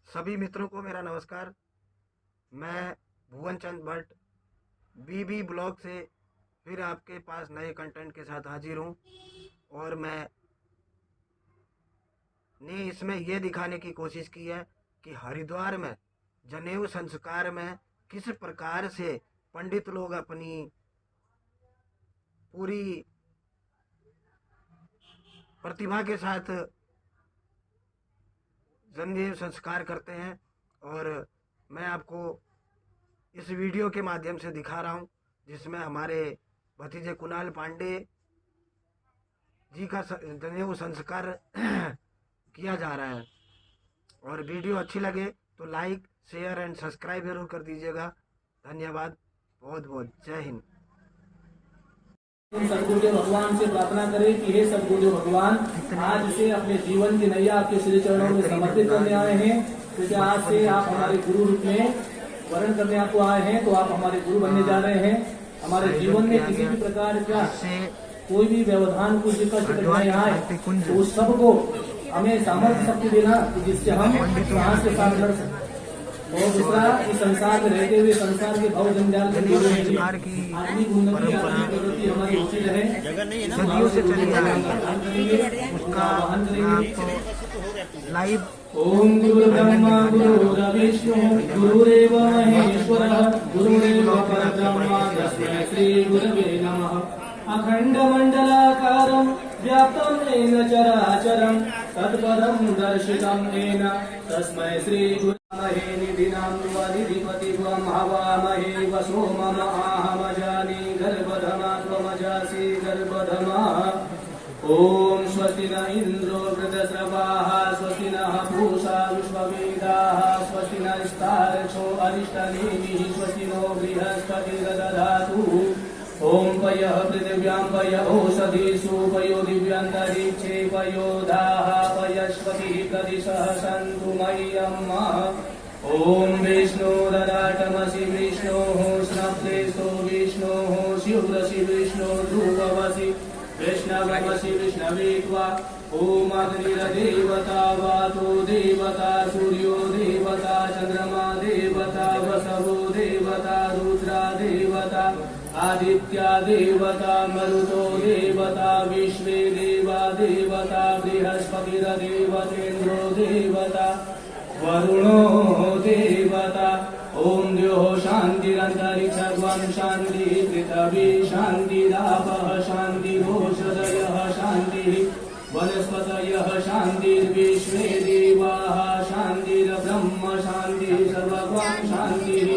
सभी मित्रों को मेरा नमस्कार। मैं भुवन चंद भट्ट बीबी ब्लॉग से फिर आपके पास नए कंटेंट के साथ हाजिर हूँ। और मैं ने इसमें यह दिखाने की कोशिश की है कि हरिद्वार में जनेऊ संस्कार में किस प्रकार से पंडित लोग अपनी पूरी प्रतिभा के साथ जनेऊ संस्कार करते हैं। और मैं आपको इस वीडियो के माध्यम से दिखा रहा हूं, जिसमें हमारे भतीजे कुणाल पांडे जी का जनेऊ संस्कार किया जा रहा है। और वीडियो अच्छी लगे तो लाइक शेयर एंड सब्सक्राइब जरूर कर दीजिएगा। धन्यवाद, बहुत बहुत जय हिंद। सदगुरुदेव भगवान से प्रार्थना करें कि हे सदगुरुदेव भगवान, आज से अपने जीवन की नैया आपके श्री चरणों में समर्पित करने आए हैं, क्योंकि आज से आप हमारे गुरु रूप में वर्ण करने आपको आए हैं। तो आप हमारे गुरु बनने जा रहे हैं। हमारे जीवन में किसी भी प्रकार का कोई भी व्यवधान कुछ कठिनाई आए तो उस सबको हमें सामर्थ्य शक्ति देना, जिससे हम साहस के साथ लड़ सकें। और दूसरा, इस संसार में रहते हुए संसार के भाव जंजाल की आत्मिक उन्नति, आत्मिक प्रगति हमारी होती रहे। सदियों से चली आ रही है, उसका लाइव। ओम गुरु ब्रह्मा गुरु विष्णु गुरुरेव महेश्वरः गुरुरेव परब्रह्म तस्मै श्री गुरवे नमः। अखंड मंडलाकारं व्याप्तं येन चराचरं तत्पदं दर्शितं येन तस्मै श्री गुरवे निधिनां वदिधिपतिं हवामहे वसो मम आहमजानि गर्भधमा त्वमजासि गर्भधमा। ओम स्वस्ति न इंद्रो वृद्धस्रवाः स्वस्ति नः पूषा विश्ववेदाः स्वस्ति नस्तार्क्ष्यो अरिष्टनेमिः स्वस्ति नो बृहस्पतिर्दधातु। ओम पयः पृथिव्यां पय ओषधीषु पयो दिव्यान्तरिक्षे पयोधाः पयस्पतिः प्रदिशः सन्तु मह्यम्। ओम विष्णु ददातमसि विष्णोः स्नप्तेस्तो विष्णोः शिवरसि विष्णु ध्रुवमसि वैष्णवमसि विष्णवेत्वा। ओम अग्निर्देवता वातो देवता सूर्यो देवता चंद्रमा देवता वसवो देवता रुद्रा देवता आदित्या देवता मरुतो देवता विश्वे देवा देवता बृहस्पतिर्देवतेन्द्रो देवता वरुणो देवता। ओम द्योः शान्तिरन्तरिक्षं शान्ति पृथिवी शान्तिरापः शान्तिरोषधयः शान्तिः वनस्पतयः शान्तिर्विश्वे देवाः शान्तिर्ब्रह्म शान्तिः सर्वगं शान्तिः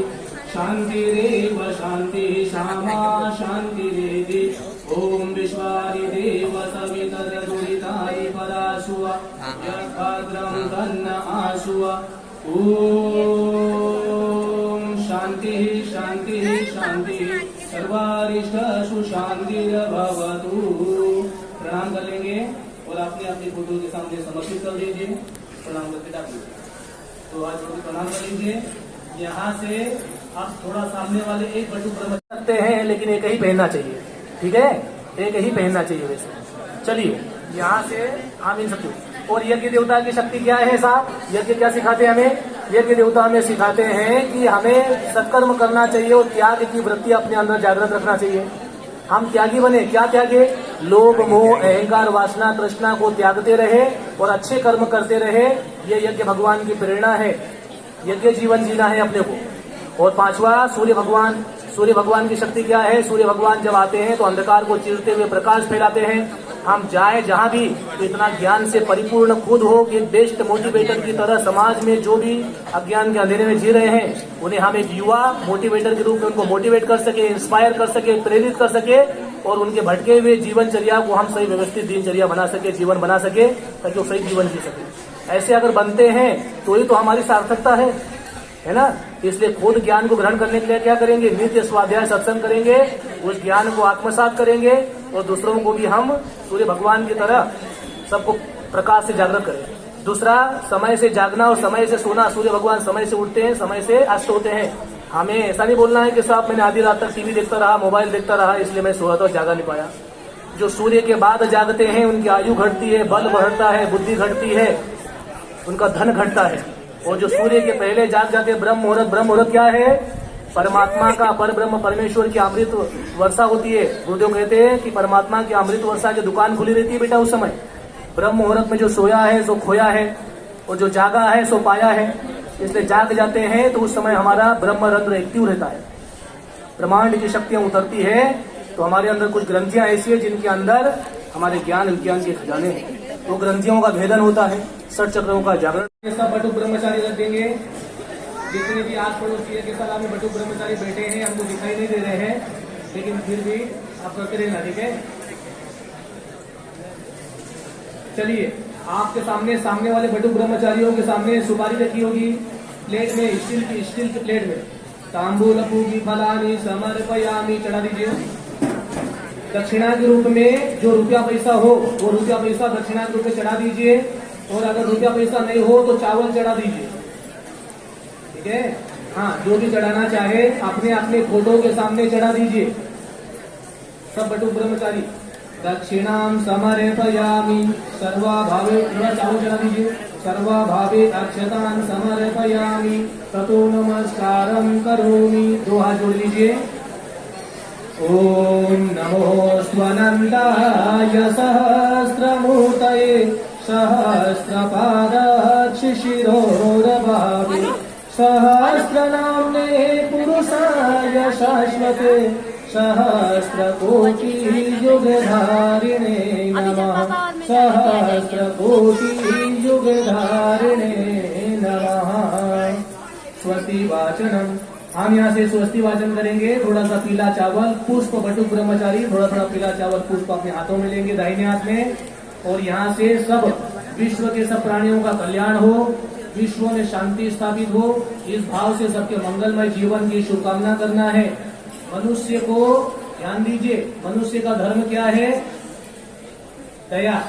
शान्तिरेव शान्तिः श्यामा शान्तिरेधि। ओम विश्वादिदेव सवितरदुरिताय पराशुव यद्भद्रं तन्न आशुव। ओम शान्तिः शान्तिः शान्तिः सर्वारिष्टसु शान्तिर्भवतु। प्रणाम कर लेंगे और अपने अपने गुरु के सामने समर्पित कर दीजिए। प्रणाम करके डाक लीजिए। तो आज प्रणाम कर लीजिए। यहाँ से आप थोड़ा सामने वाले एक बटू पर सकते हैं, लेकिन एक ही पहनना चाहिए, ठीक है? एक ही पहनना चाहिए वैसे। चलिए यहाँ से हम इन सब। और यज्ञ देवता की शक्ति क्या है साहब? यज्ञ क्या सिखाते हैं हमें? यज्ञ देवता हमें सिखाते हैं कि हमें सत्कर्म करना चाहिए और त्याग की वृत्ति अपने अंदर जागृत रखना चाहिए। हम त्यागी बने। क्या त्यागे? लोभ मोह अहंकार वासना तृष्णा को त्यागते रहे और अच्छे कर्म करते रहे। ये यज्ञ भगवान की प्रेरणा है। यज्ञ जीवन जीना है अपने को। और पांचवा, सूर्य भगवान। सूर्य भगवान की शक्ति क्या है? सूर्य भगवान जब आते हैं तो अंधकार को चीरते हुए प्रकाश फैलाते हैं। हम जाए जहां भी तो इतना ज्ञान से परिपूर्ण खुद हो कि बेस्ट मोटिवेटर की तरह समाज में जो भी अज्ञान के अंधेरे में जी रहे हैं उन्हें हम एक युवा मोटिवेटर के रूप में उनको मोटिवेट कर सके, इंस्पायर कर सके, प्रेरित कर सके और उनके भटके हुए जीवनचर्या को हम सही व्यवस्थित दिनचर्या बना सके, जीवन बना सके, ताकि वो सही जीवन जी सके। ऐसे अगर बनते हैं तो ही तो हमारी सार्थकता है ना? इसलिए खुद ज्ञान को ग्रहण करने के लिए क्या करेंगे? नित्य स्वाध्याय सत्संग करेंगे, उस ज्ञान को आत्मसात करेंगे और दूसरों को भी हम सूर्य भगवान की तरह सबको प्रकाश से जागृत करें। दूसरा, समय से जागना और समय से सोना। सूर्य भगवान समय से उठते हैं, समय से अस्त होते हैं। हमें ऐसा नहीं बोलना है कि साहब मैंने आधी रात तक टीवी देखता रहा, मोबाइल देखता रहा, इसलिए मैं सोया था और जागा नहीं पाया। जो सूर्य के बाद जागते हैं उनकी आयु घटती है, बल बढ़ता है, बुद्धि घटती है, उनका धन घटता है। और जो सूर्य के पहले जाग जाते ब्रह्म मुहूर्त क्या है? परमात्मा का, पर ब्रह्म परमेश्वर की अमृत वर्षा होती है। गुरुदेव कहते हैं कि परमात्मा की अमृत वर्षा की दुकान खुली रहती है बेटा उस समय। ब्रह्म मुहूर्त में जो सोया है सो खोया है, और जो जागा है सो पाया है। इसलिए जाग जाते हैं तो उस समय हमारा ब्रह्मरंध्र एक्टिव रहता है, ब्रह्मांड की शक्तियां उतरती है। तो हमारे अंदर कुछ ग्रंथियां ऐसी है जिनके अंदर हमारे ज्ञान विज्ञान के खजाने हैं। तो ग्रंथियों का भेदन होता है, 60 चक्रों का जागरण। ये सब बटुक ब्रह्मचारी रख देंगे। जितने भी आस पड़ोस के सलाह में बटुक ब्रह्मचारी बैठे हैं, हमको दिखाई नहीं दे रहे हैं, लेकिन फिर भी आप करते रहना, ठीक है? चलिए, आपके सामने वाले बटुक ब्रह्मचारियों के सामने सुपारी रखी होगी प्लेट में, स्टील की प्लेट में। तांबूल पूगी फलानी समर्पयामी, चढ़ा दीजिए। दक्षिणा के रूप में जो रुपया पैसा हो वो रुपया पैसा दक्षिणा के रूप में चढ़ा दीजिए, और अगर रुपया पैसा नहीं हो तो चावल चढ़ा दीजिए, ठीक है? हाँ, जो भी चढ़ाना चाहे अपने अपने फोटो के सामने चढ़ा दीजिए। सब बटुक ब्रह्मचारी दक्षिणाम समर्पयामी सर्वभावे, थोड़ा चावल चढ़ा दीजिए। सर्वभावे अक्षतान समर्पयामी ततो नमस्कारम करोमि, 2 हाथ जोड़ लीजिए। ओम नमो स्वनंदाय सहस्रमूर्तये सहस्रपादाक्षिशिरोरभावे सहस्रनाम्ने पुरुषाय शाश्वते सहस्रकोटि युगधारिणे नमः सहस्रकोटि युगधारिणे नमः। स्वस्ति वाचनम, हम यहाँ से स्वस्ति वाचन करेंगे। थोड़ा सा पीला चावल पुष्प, बटुक ब्रह्मचारी थोड़ा पीला चावल पुष्प अपने हाथों में लेंगे, दाहिने हाथ में। और यहाँ से सब विश्व के सब प्राणियों का कल्याण हो, विश्व में शांति स्थापित हो, इस भाव से सबके मंगलमय जीवन की शुभकामना करना है। मनुष्य को ध्यान दीजिए, मनुष्य का धर्म क्या है? दया,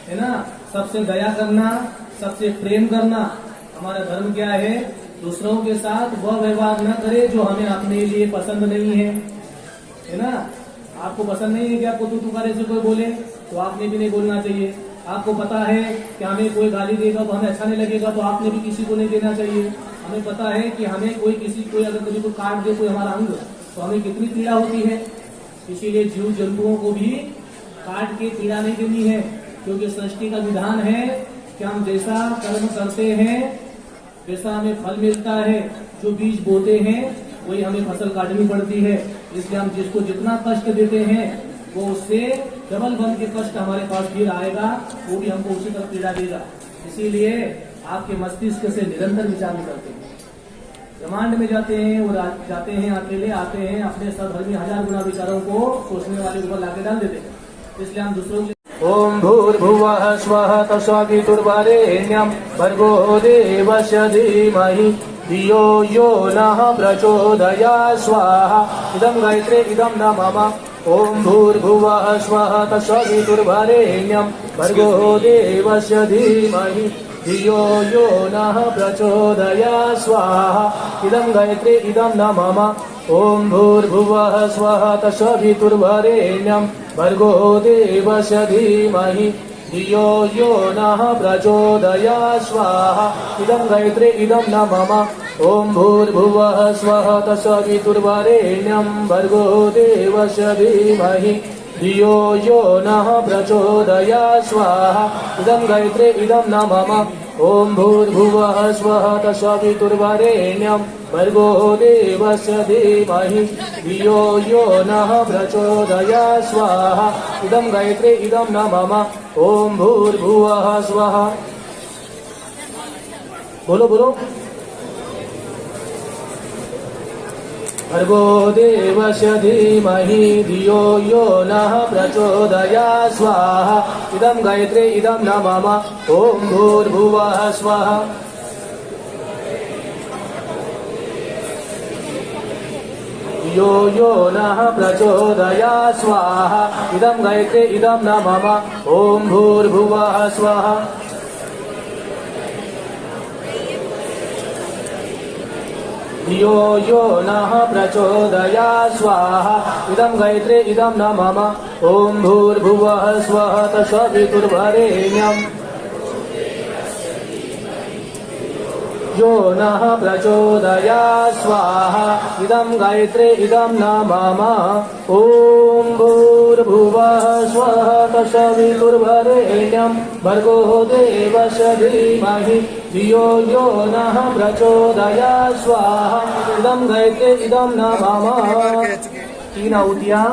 है ना? सबसे दया करना, सबसे प्रेम करना हमारा धर्म क्या है? दूसरों के साथ वह व्यवहार न करे जो हमें अपने लिए पसंद नहीं है ना? आपको पसंद नहीं है कि आपको तू तुकारे से कोई बोले, तो आपने भी नहीं बोलना चाहिए। आपको पता है कि हमें कोई गाली देगा तो हमें अच्छा नहीं लगेगा, तो आपने भी किसी को नहीं देना चाहिए। हमें पता है कि हमें कोई अगर कभी को काट दे कोई हमारा अंग, तो हमें कितनी पीड़ा होती है। इसीलिए जीव जंतुओं को भी काट के पीड़ा नहीं देनी है, क्योंकि सृष्टि का विधान है कि हम जैसा कर्म करते हैं वैसा हमें फल मिलता है। जो बीज बोते हैं वही हमें फसल काटनी पड़ती है। इसलिए हम जिसको जितना कष्ट देते हैं वो उससे डबल बन के कष्ट हमारे पास फिर आएगा, वो भी हमको उसी तरह पीड़ा देगा। इसीलिए आपके मस्तिष्क से निरंतर विचार करते हैं। ब्रह्मांड में जाते हैं और जाते हैं अकेले, आते हैं अपने सधर्मी 1000 गुना विचारों को सोचने वाले ऊपर लाके डाल देते हैं। इसलिए हम दूसरों के ओम भूर्भुवः स्वः तस्सवितुर्वरेण्यं भर्गो देवस्य धीमहि धियो यो नः प्रचोदयात् स्वाहा। इदं गायत्री इदं न मम। ओम भूर्भुवः स्वः तस्सवितुर्वरेण्यं भर्गो देवस्य धीमहि धियो यो नः प्रचोदयात् स्वाहा। इदं गायत्री इदं न मम। ओम भूर्भुवः स्वः तस्सवितुर्वरेण्यं भर्गो देवस्य धीमहि धियो यो नः प्रचोदयात् स्वाहा। इदं गायत्री इदं न मम। ओम भूर्भुवः स्वः तस्सवितुर्वरेण्यं भर्गो देवस्य धीमहि धियो यो नः प्रचोदयात् स्वाहा। इदं गायत्री इदं न मम। ओम भूर्भुवः स्वः तस्सवितुर्वरेण्यं भर्गो देवस्य धीमहि धियो यो नः प्रचोदयात् स्वाहा। इदं गायत्री इदं न मम। ओम भूर्भुवः स्वः, बोलो बोलो, भर्गो देवस्य धीमहि धियो यो नः प्रचोदयात् स्वाहा। इदं गायत्री इदं न मम। ओम भूर्भुवः स्वः, यो यो नः प्रचोदयात् स्वाहा। इदं गायत्री इदं न मम। ओम भूर्भुवः स्वः, धियो यो नः प्रचोदयात् स्वाहा। इदं गायत्री इदं न मम। ओम भूर्भुवः स्वः तस्सवितुर्वरेण्यं यो नः प्रचोदयात् स्वाहा इदं गायत्री इदं न मम ॐ भूर्भुवः स्वः तत्सवितुर्वरेण्यं भर्गो देवस्य धीमहि धियो यो नः प्रचोदयात् स्वाहा इदं गायत्री इदं न मम 3 आहुतियां